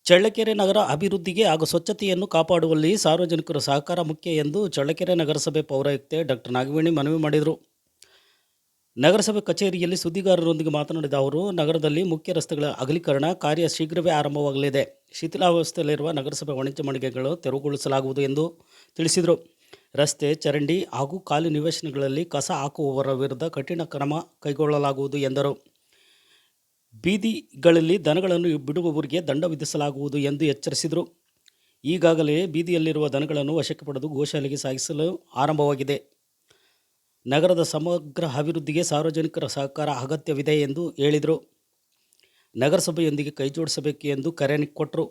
ಚಳ್ಳಕೆರೆ ನಗರ ಅಭಿವೃದ್ಧಿಗೆ ಹಾಗೂ ಸ್ವಚ್ಛತೆಯನ್ನು ಕಾಪಾಡುವಲ್ಲಿ ಸಾರ್ವಜನಿಕರ ಸಹಕಾರ ಮುಖ್ಯ ಎಂದು ಚಳ್ಳಕೆರೆ ನಗರಸಭೆ ಪೌರಾಯುಕ್ತೆ ಡಾಕ್ಟರ್ ನಾಗವೇಣಿ ಮನವಿ ಮಾಡಿದರು. ನಗರಸಭೆ ಕಚೇರಿಯಲ್ಲಿ ಸುದ್ದಿಗಾರರೊಂದಿಗೆ ಮಾತನಾಡಿದ ಅವರು, ನಗರದಲ್ಲಿ ಮುಖ್ಯ ರಸ್ತೆಗಳ ಅಗಲೀಕರಣ ಕಾರ್ಯ ಶೀಘ್ರವೇ ಆರಂಭವಾಗಲಿದೆ. ಶಿಥಿಲಾವಸ್ಥೆಯಲ್ಲಿರುವ ನಗರಸಭೆ ವಾಣಿಜ್ಯ ಮಳಿಗೆಗಳು ತೆರವುಗೊಳಿಸಲಾಗುವುದು ಎಂದು ತಿಳಿಸಿದರು. ರಸ್ತೆ, ಚರಂಡಿ ಹಾಗೂ ಖಾಲಿ ನಿವೇಶನಗಳಲ್ಲಿ ಕಸ ಹಾಕುವವರ ವಿರುದ್ಧ ಕಠಿಣ ಕ್ರಮ ಕೈಗೊಳ್ಳಲಾಗುವುದು ಎಂದರು. ಬೀದಿಗಳಲ್ಲಿ ದನಗಳನ್ನು ಬಿಡುವವರಿಗೆ ದಂಡ ವಿಧಿಸಲಾಗುವುದು ಎಂದು ಎಚ್ಚರಿಸಿದರು. ಈಗಾಗಲೇ ಬೀದಿಯಲ್ಲಿರುವ ದನಗಳನ್ನು ವಶಕ್ಕೆ ಪಡೆದು ಗೋಶಾಲೆಗೆ ಸಾಗಿಸಲು ಆರಂಭವಾಗಿದೆ. ನಗರದ ಸಮಗ್ರ ಅಭಿವೃದ್ಧಿಗೆ ಸಾರ್ವಜನಿಕರ ಸಹಕಾರ ಅಗತ್ಯವಿದೆ ಎಂದು ಹೇಳಿದರು. ನಗರಸಭೆಯೊಂದಿಗೆ ಕೈಜೋಡಿಸಬೇಕು ಎಂದು ಕರೆ ಕೊಟ್ಟರು.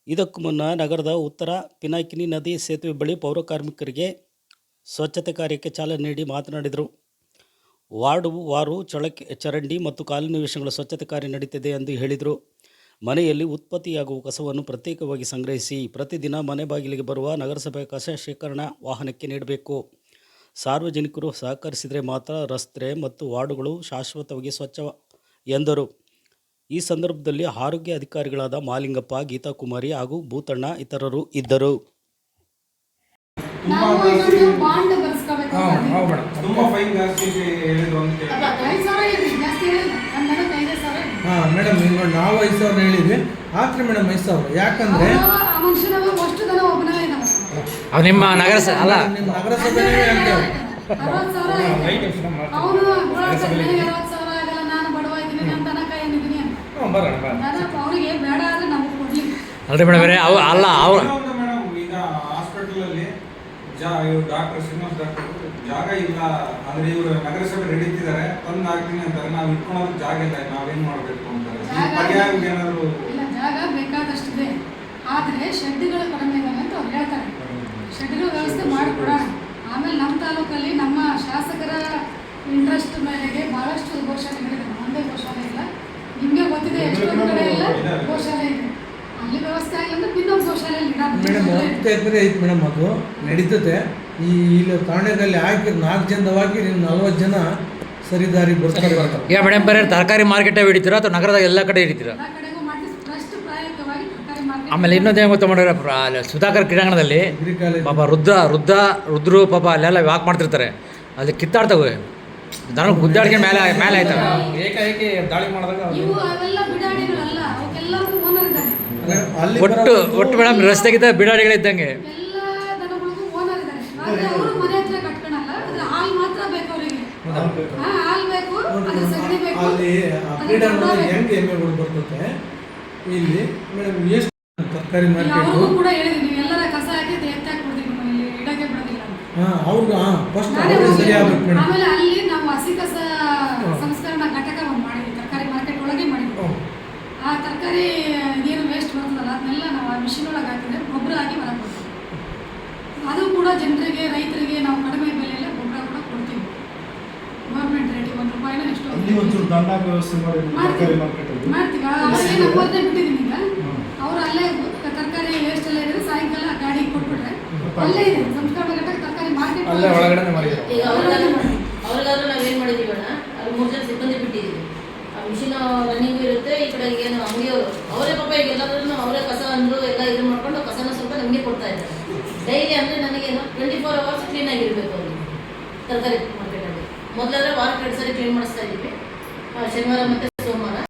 ಇದಕ್ಕೂ ಮುನ್ನ ನಗರದ ಉತ್ತರ ಪಿನಾಕಿನಿ ನದಿ ಸೇತುವೆ ಬಳಿ ಪೌರಕಾರ್ಮಿಕರಿಗೆ ಸ್ವಚ್ಛತೆ ಕಾರ್ಯಕ್ಕೆ ಚಾಲನೆ ನೀಡಿ ಮಾತನಾಡಿದರು. ವಾರ್ಡು ವಾರು ಚರಂಡಿ ಮತ್ತು ಕಾಲು ನಿವೇಶನಗಳ ಸ್ವಚ್ಛತೆ ಕಾರ್ಯ ನಡೀತಿದೆ ಎಂದು ಹೇಳಿದರು. ಮನೆಯಲ್ಲಿ ಉತ್ಪತ್ತಿಯಾಗುವ ಕಸವನ್ನು ಪ್ರತ್ಯೇಕವಾಗಿ ಸಂಗ್ರಹಿಸಿ ಪ್ರತಿದಿನ ಮನೆ ಬಾಗಿಲಿಗೆ ಬರುವ ನಗರಸಭೆ ಕಸ ಶೇಖರಣಾ ವಾಹನಕ್ಕೆ ನೀಡಬೇಕು. ಸಾರ್ವಜನಿಕರು ಸಹಕರಿಸಿದರೆ ಮಾತ್ರ ರಸ್ತೆ ಮತ್ತು ವಾರ್ಡುಗಳು ಶಾಶ್ವತವಾಗಿ ಸ್ವಚ್ಛ ಎಂದರು. ಈ ಸಂದರ್ಭದಲ್ಲಿ ಆರೋಗ್ಯ ಅಧಿಕಾರಿಗಳಾದ ಮಾಲಿಂಗಪ್ಪ, ಗೀತಾಕುಮಾರಿ ಹಾಗೂ ಭೂತಣ್ಣ ಇತರರು ಇದ್ದರು. ಮೇಡಮ್ ಈಗ ನಾವು 5,000 ಹೇಳಿದ್ವಿ, ಆತ್ರಿ ಮೇಡಮ್ 5,000. ಯಾಕಂದ್ರೆ ನಿಮ್ಮ ನಗರಸಭೆ ಅಲ್ಲ, ನಿಮ್ಮ ನಗರಸಭೆನೇ ಹೇಳ್ತೇವೆ. ಅಲ್ರಿ ಮೇಡಮ್ ಅಲ್ಲ ಅವ್ರು ಡಾಕ್ಟರ್ ಶ್ರೀನಿವಾಸ್ ಡಾಕ್ಟರ್ ಜಾಗ ಇಲ್ಲ ಅಂದ್ರೆ ಇವರು ನಗರಸಭೆ ನಡೀತಿದ್ದಾರೆ, ತಂದು ಹಾಕ್ತೀನಿ ಅಂತಾರೆ. ನಾವು ಇಟ್ಕೊಳ್ಳೋದು ಜಾಗ ಇಲ್ಲ, ನಾವೇನ್ ಮಾಡ್ಬೇಕು ಅಂತಾರೆ. ಪರ್ಯಾಯ ಏನಾದ್ರು ಜಾಗ ಬೇಕಾದಷ್ಟಿದೆ, ಆದ್ರೆ ಶೆಡ್ಗಳು ಕಡಿಮೆ ಇದಾವೆ ಅಂತ ಅವ್ರು ಹೇಳ್ತಾರೆ. ಶೆಡ್ಗಳ ವ್ಯವಸ್ಥೆ ಮಾಡಿಕೊಡೋಣ. ಆಮೇಲೆ ನಮ್ಮ ತಾಲೂಕಲ್ಲಿ ನಮ್ಮ ಶಾಸಕರ ಇಂಟ್ರೆಸ್ಟ್ ಮೇಲೆಗೆ ಬಹಳಷ್ಟು ಗೋಶಾಲೆಗಳಿದೆ. ಒಂದೇ ಗೋಶಾಲೆ ಇಲ್ಲ, ನಿಮಗೆ ಗೊತ್ತಿದೆ ಎಷ್ಟೊಂದು ಕಡೆ ಎಲ್ಲ ಗೋಶಾಲೆ ಇದೆ. ಅಲ್ಲಿ ವ್ಯವಸ್ಥೆ ಆಗಿಲ್ಲ, ಇನ್ನೊಂದು ಗೋಶಾಲೆಯಲ್ಲಿ ಮೇಡಮ್ 10 ಎಕರೆ ಐತೆ ಮೇಡಮ್, ಅದು ನಡೀತದೆ. ಇಲ್ಲಿ ತಾಣದಲ್ಲಿ ಹಾಕಿ 4 ಜನದವಾಗಿ 40 ಜನ ಸರಿದಾರಿ ಬರ್ತಾರೆ. ಈಗ ಮೇಡಮ್ ಬರೀ ತರಕಾರಿ ಮಾರ್ಕೆಟ್ ಹಿಡಿತೀರಾ ಅಥವಾ ನಗರದ ಎಲ್ಲ ಕಡೆ ಹಿಡಿತೀರಾ? ಆಮೇಲೆ ಇನ್ನೊಂದು ಏನು ಗೊತ್ತಾ ಮಾಡಿದ್ರೆ, ಸುಧಾಕರ್ ಕ್ರೀಡಾಂಗಣದಲ್ಲಿ ಪಾಪ ರುದ್ರು ಪಾಪ ಅಲ್ಲೆಲ್ಲ ವಾಕ್ ಮಾಡ್ತಿರ್ತಾರೆ, ಅಲ್ಲಿ ಕಿತ್ತಾಡ್ತವೆ ದನ ಗುದ್ದಾಡಿಕೆ ಮೇಲೆ ಆಯ್ತವೆ. ಏಕಾಏಕಿ ದಾಳಿ ಮಾಡಿದಾಗ ಒಟ್ಟು ಮೇಡಮ್ ರಸ್ತೆಗಿಂತ ಬಿಡಾಡಿಗಳಿದ್ದಂಗೆ. ಅಲ್ಲಿ ಕ್ರೀಡಾಂಗಣದಲ್ಲಿ ಹೆಂಗೆ ಎಮ್ಮೆಗಳು ಬರ್ತದೆ. ಇಲ್ಲಿ ಮೇಡಮ್ ಎಷ್ಟು ತರಕಾರಿ ಮಾರ್ಕೆಟ್ ಕೂಡ ಹೇಳಿದ್ವಿ, ಎಲ್ಲರ ಕಸ ಹಾಕಿ ಎತ್ತಾಕ್ ಬಿಡ್ತೀವಿ, ಇಲ್ಲಿ ಇಡಕ್ಕೆ ಬಿಡೋದಿಲ್ಲ. ಅವ್ರಿಗೆ ಫಸ್ಟ್ ಸರಿ ಆಗ್ಬೇಕು ಮೇಡಮ್. ಆಮೇಲೆ ಅಲ್ಲಿ ನಾವು ಹಸಿ ಕಸ ಸಂಸ್ಕರಣಾ ಘಟಕ ಒಂದು ಮಾಡಿದ್ವಿ, ತರಕಾರಿ ಮಾರ್ಕೆಟ್ ಒಳಗೆ ಮಾಡಿದ್ವಿ. ಆ ತರಕಾರಿ ಏನು ವೇಸ್ಟ್ ಬರ್ತದಲ್ಲ ಅದನ್ನೆಲ್ಲ ನಾವು ಆ ಮಿಷಿನ್ ಒಳಗೆ ಹಾಕಿದ್ರೆ ಗೊಬ್ಬರ ಆಗಿ ಹೊರಗೆ ಬರ್ತೀವಿ. ಅದು ಕೂಡ ಜನರಿಗೆ, ರೈತರಿಗೆ ನಾವು ಕಡಿಮೆ ಬೆಲೆಯಲ್ಲೇ ಗೊಬ್ಬರ ಕೂಡ ಕೊಡ್ತೀವಿ. ಗೌರ್ಮೆಂಟ್ ರೇಟ್ 1 ರೂಪಾಯಿನ ಎಷ್ಟು ಮಾಡ್ತೀವಿ. ಅವ್ರಿಗೆ ಓದನೆ ಬಿಟ್ಟಿದ್ದೀನಿ. ಈಗ ಅವ್ರು ಅಲ್ಲೇ ತರಕಾರಿ ವೇಸ್ಟ್ ಎಲ್ಲ ಇದ್ರೆ ಸಾಯಂಕಾಲ ಗಾಡಿ ಕೊಟ್ಬಿಟ್ರೆ ಅಲ್ಲೇ ಇದೆ ಸಂಸ್ಕರಣಾ ಘಟಕ ತರಕಾರಿ ಮಾರ್ಕೆಟ್ ಈಗ ಅವ್ರಿಗಾದ್ರೂ ನಾವೇನು ಮಾಡಿದ್ದೀವಿ ಅಣ್ಣ, ಅಲ್ಲಿ 3 ಜನ ಸಿಬ್ಬಂದಿ ಬಿಟ್ಟಿದ್ದೀವಿ. ಆ ಮಿಷಿನ್ ರನ್ನಿಂಗು ಇರುತ್ತೆ. ಈ ಕಡೆ ಏನು ಅಂಗಡಿಯವರು ಅವರೇ ಪಾಪ ಈಗ ಎಲ್ಲರೂ ಅವರೇ ಕಸ ಅಂದರು ಎಲ್ಲ ಇದು ಮಾಡ್ಕೊಂಡು ಕಸನ ಸ್ವಲ್ಪ ನಮಗೆ ಕೊಡ್ತಾ ಇದ್ದಾರೆ. ಡೈಲಿ ಅಂದರೆ ನನಗೇನು 24 hours ಕ್ಲೀನ್ ಆಗಿರಬೇಕು ಅವ್ರಿಗೆ ತರಕಾರಿ ಮಾರ್ಕೆಟಲ್ಲಿ. ಮೊದಲಾದ್ರೆ ವಾರಕ್ಕೆ 2 ಸರಿ ಕ್ಲೀನ್ ಮಾಡಿಸ್ತಾ ಇದ್ದೀವಿ. ಶನಿವಾರ ಮತ್ತು